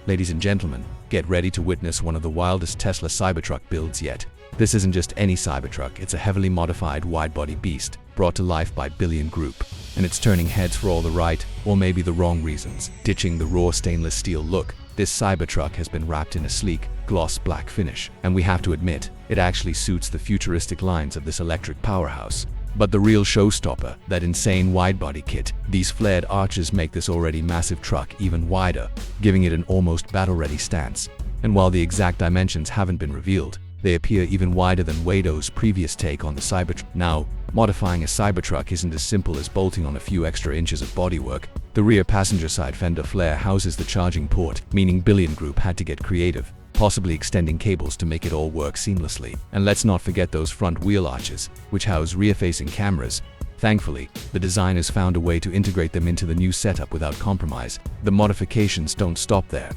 Ladies and gentlemen, get ready to witness one of the wildest Tesla Cybertruck builds yet. This isn't just any Cybertruck, it's a heavily modified wide-body beast brought to life by Billion Group. And it's turning heads for all the right, or maybe the wrong reasons. Ditching the raw stainless steel look, this Cybertruck has been wrapped in a sleek, gloss black finish. And we have to admit, it actually suits the futuristic lines of this electric powerhouse. But the real showstopper, that insane wide-body kit. These flared arches make this already massive truck even wider, giving it an almost battle-ready stance. And while the exact dimensions haven't been revealed, they appear even wider than Wado's previous take on the Cybertruck. Now, modifying a Cybertruck isn't as simple as bolting on a few extra inches of bodywork. The rear passenger side fender flare houses the charging port, meaning Billion Group had to get creative, possibly extending cables to make it all work seamlessly. And let's not forget those front wheel arches, which house rear-facing cameras. Thankfully, the designers found a way to integrate them into the new setup without compromise. The modifications don't stop there.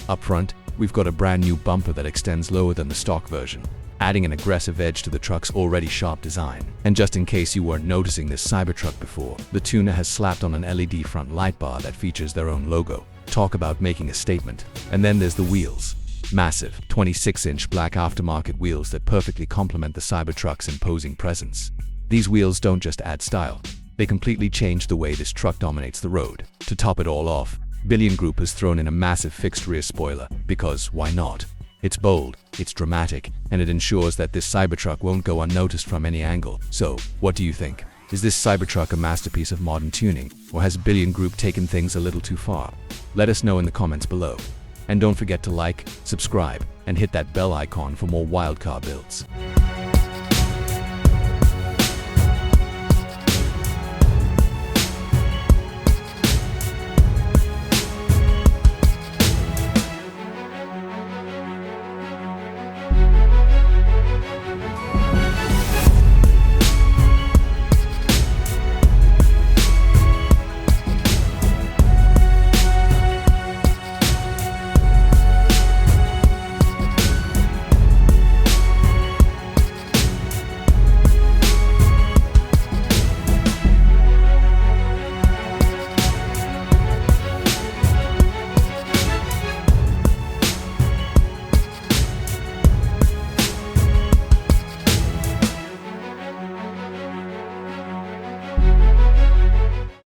Up front, we've got a brand new bumper that extends lower than the stock version, adding an aggressive edge to the truck's already sharp design. And just in case you weren't noticing this Cybertruck before, the tuner has slapped on an LED front light bar that features their own logo. Talk about making a statement. And then there's the wheels. Massive, 26-inch black aftermarket wheels that perfectly complement the Cybertruck's imposing presence. These wheels don't just add style, they completely change the way this truck dominates the road. To top it all off, Billion Group has thrown in a massive fixed rear spoiler, because why not? It's bold, it's dramatic, and it ensures that this Cybertruck won't go unnoticed from any angle. So, what do you think? Is this Cybertruck a masterpiece of modern tuning, or has Billion Group taken things a little too far? Let us know in the comments below. And don't forget to like, subscribe, and hit that bell icon for more wild car builds.